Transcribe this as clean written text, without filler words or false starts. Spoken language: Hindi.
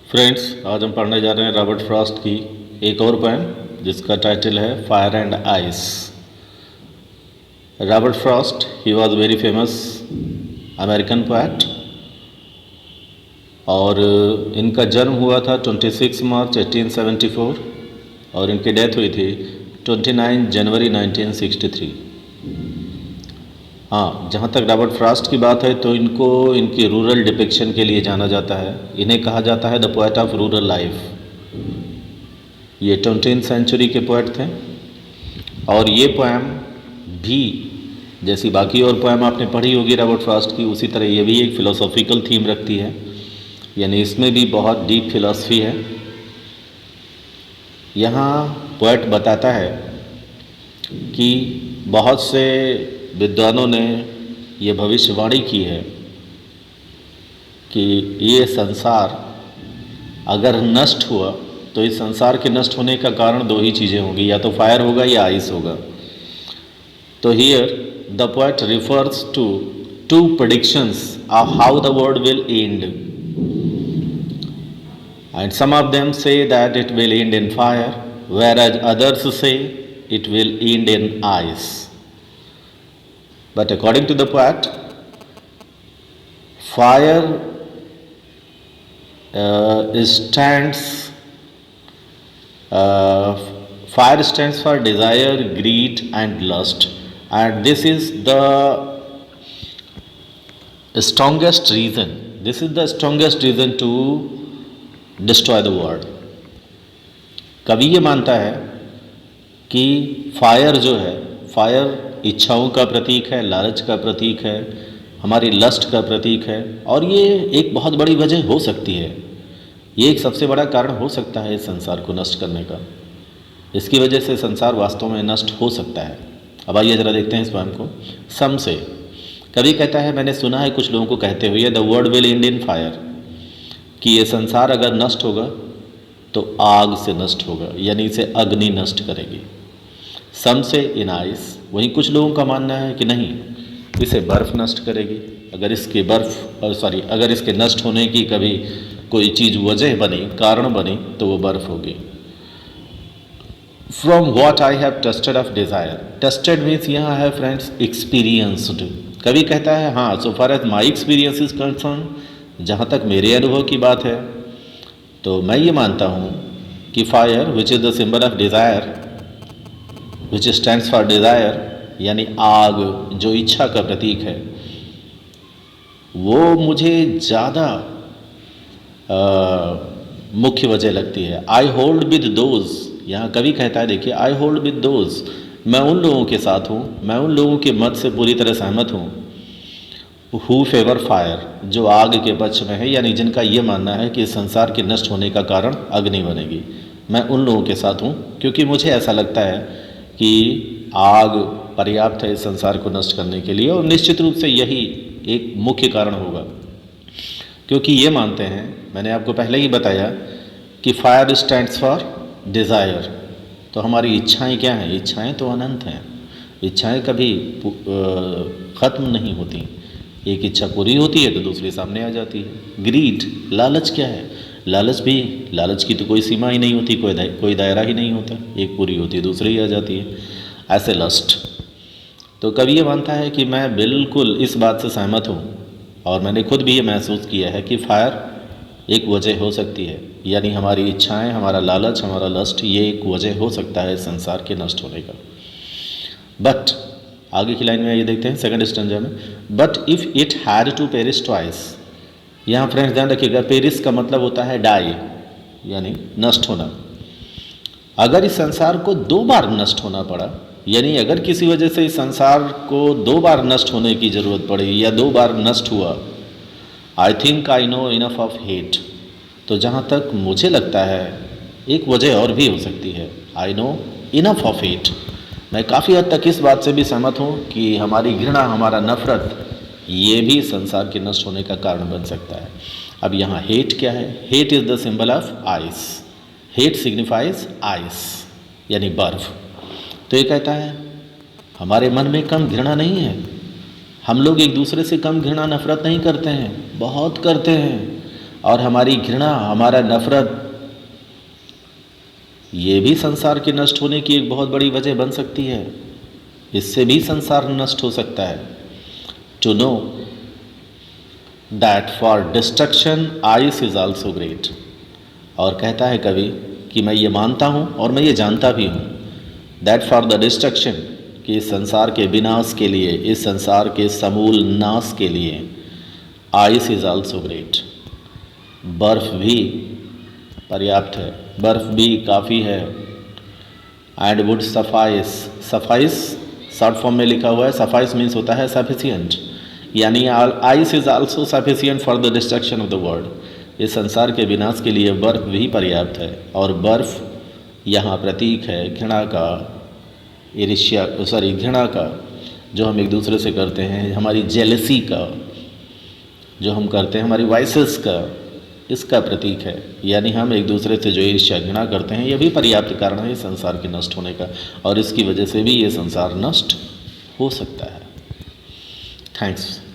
फ्रेंड्स, आज हम पढ़ने जा रहे हैं रॉबर्ट फ्रॉस्ट की एक और पोएम जिसका टाइटल है fire and ice. Robert Frost he was very famous American poet और इनका जन्म हुआ था 26 मार्च 1874 और इनकी डेथ हुई थी 29 जनवरी 1963। हाँ, जहाँ तक रॉबर्ट फ्रॉस्ट की बात है तो इनको इनकी रूरल डिपिक्शन के लिए जाना जाता है। इन्हें कहा जाता है the poet of rural life. ये 20th सेंचुरी के पोएट थे और ये पोएम भी जैसी बाकी और पोएम आपने पढ़ी होगी रॉबर्ट फ्रॉस्ट की, उसी तरह ये भी एक फ़िलोसॉफिकल थीम रखती है, यानी इसमें भी बहुत डीप फिलॉसफी है। यहाँ पोएट बताता है कि बहुत से विद्वानों ने ये भविष्यवाणी की है कि ये संसार अगर नष्ट हुआ तो इस संसार के नष्ट होने का कारण दो ही चीज़ें होंगी, या तो फायर होगा या आइस होगा। तो here the poet refers to to predictions of how the world will end and some of them say that it will end in fire whereas others say it will end in ice. But according to the poet, fire stands for desire, greed, and lust, and this is the strongest reason. This is the strongest reason to destroy the world. कवि ये मानता है कि फायर जो है, फायर इच्छाओं का प्रतीक है, लालच का प्रतीक है, हमारी लस्ट का प्रतीक है और ये एक बहुत बड़ी वजह हो सकती है। ये एक सबसे बड़ा कारण हो सकता है इस संसार को नष्ट करने का। इसकी वजह से संसार वास्तव में नष्ट हो सकता है। अब आइए ज़रा देखते हैं इस पोएम को। सम से कवि कहता है, मैंने सुना है कुछ लोगों को कहते हुए the world will end in fire, कि ये संसार अगर नष्ट होगा तो आग से नष्ट होगा, यानी इसे अग्नि नष्ट करेगी। सम से इन आइस, वहीं कुछ लोगों का मानना है कि नहीं, इसे बर्फ़ नष्ट करेगी। अगर इसके नष्ट होने की कभी कोई चीज़ वजह बनी, कारण बनी, तो वो बर्फ़ होगी। From what I have tasted of desire, tasted means यहाँ है फ्रेंड्स एक्सपीरियंस्ड। कवि कहता है हाँ, so far as my experience is concern, जहाँ तक मेरे अनुभव की बात है तो मैं ये मानता हूँ कि fire which is the symbol of desire, which stands for desire, यानी आग जो इच्छा का प्रतीक है, वो मुझे ज़्यादा मुख्य वजह लगती है। आई होल्ड विद दोज, यहाँ कवि कहता है देखिए, आई होल्ड विद दोज, मैं उन लोगों के साथ हूँ, मैं उन लोगों के मत से पूरी तरह सहमत हूँ, हु फेवर फायर, जो आग के पक्ष में है, यानी जिनका ये मानना है कि संसार के नष्ट होने का कारण अग्नि बनेगी। मैं उन लोगों के साथ हूँ क्योंकि मुझे ऐसा लगता है कि आग पर्याप्त है इस संसार को नष्ट करने के लिए और निश्चित रूप से यही एक मुख्य कारण होगा। क्योंकि ये मानते हैं, मैंने आपको पहले ही बताया कि फायर स्टैंड्स फॉर डिज़ायर, तो हमारी इच्छाएं क्या हैं? इच्छाएं तो अनंत हैं, इच्छाएं कभी ख़त्म नहीं होती। एक इच्छा पूरी होती है तो दूसरी सामने आ जाती है। ग्रीड, लालच क्या है? लालच की तो कोई सीमा ही नहीं होती, कोई दायरा ही नहीं होता, एक पूरी होती है दूसरी ही आ जाती है। ऐसे लस्ट। तो कवि ये मानता है कि मैं बिल्कुल इस बात से सहमत हूँ और मैंने खुद भी ये महसूस किया है कि फायर एक वजह हो सकती है, यानी हमारी इच्छाएं, हमारा लालच, हमारा लस्ट, ये एक वजह हो सकता है संसार के नष्ट होने का। बट आगे की लाइन में ये देखते हैं सेकंड स्टैंजा में, but if it had to perish twice, यहाँ फ्रेंड्स ध्यान रखिएगा, पेरिस का मतलब होता है डाई, यानी नष्ट होना। अगर इस संसार को दो बार नष्ट होना पड़ा, यानी अगर किसी वजह से इस संसार को दो बार नष्ट होने की ज़रूरत पड़ी या दो बार नष्ट हुआ, I think I know enough of hate, तो जहाँ तक मुझे लगता है एक वजह और भी हो सकती है, I know enough of hate. मैं काफ़ी हद तक इस बात से भी सहमत हूँ कि हमारी घृणा, हमारा नफ़रत, ये भी संसार के नष्ट होने का कारण बन सकता है। अब यहाँ हेट क्या है? Hate is the symbol of ice, hate signifies ice, यानी बर्फ। तो ये कहता है हमारे मन में कम घृणा नहीं है, हम लोग एक दूसरे से कम घृणा नफरत नहीं करते हैं, बहुत करते हैं। और हमारी घृणा, हमारा नफरत, ये भी संसार के नष्ट होने की एक बहुत बड़ी वजह बन सकती है। इससे भी संसार नष्ट हो सकता है। To know that for destruction ice is also great. और कहता है कवि कि मैं ये मानता हूँ और मैं ये जानता भी हूँ, दैट फॉर द डिस्ट्रक्शन, कि इस संसार के विनाश के लिए, इस संसार के समूल नाश के लिए, आइस इज आल्सो ग्रेट, बर्फ़ भी पर्याप्त है, बर्फ़ भी काफ़ी है। And would suffice, suffice short form में लिखा हुआ है, सफाइस मीन्स होता है सफिशियंट, यानी ice is also sufficient for the destruction of the world. इस संसार के विनाश के लिए बर्फ़ भी पर्याप्त है। और बर्फ़ यहाँ प्रतीक है घृणा का, घृणा का, जो हम एक दूसरे से करते हैं, हमारी जेलसी का जो हम करते हैं, हमारी वाइसेस का, इसका प्रतीक है। यानी हम एक दूसरे से जो ईर्ष्या घृणा करते हैं, यह भी पर्याप्त कारण है इस संसार के नष्ट होने का, और इसकी वजह से भी ये संसार नष्ट हो सकता है। थैंक्स।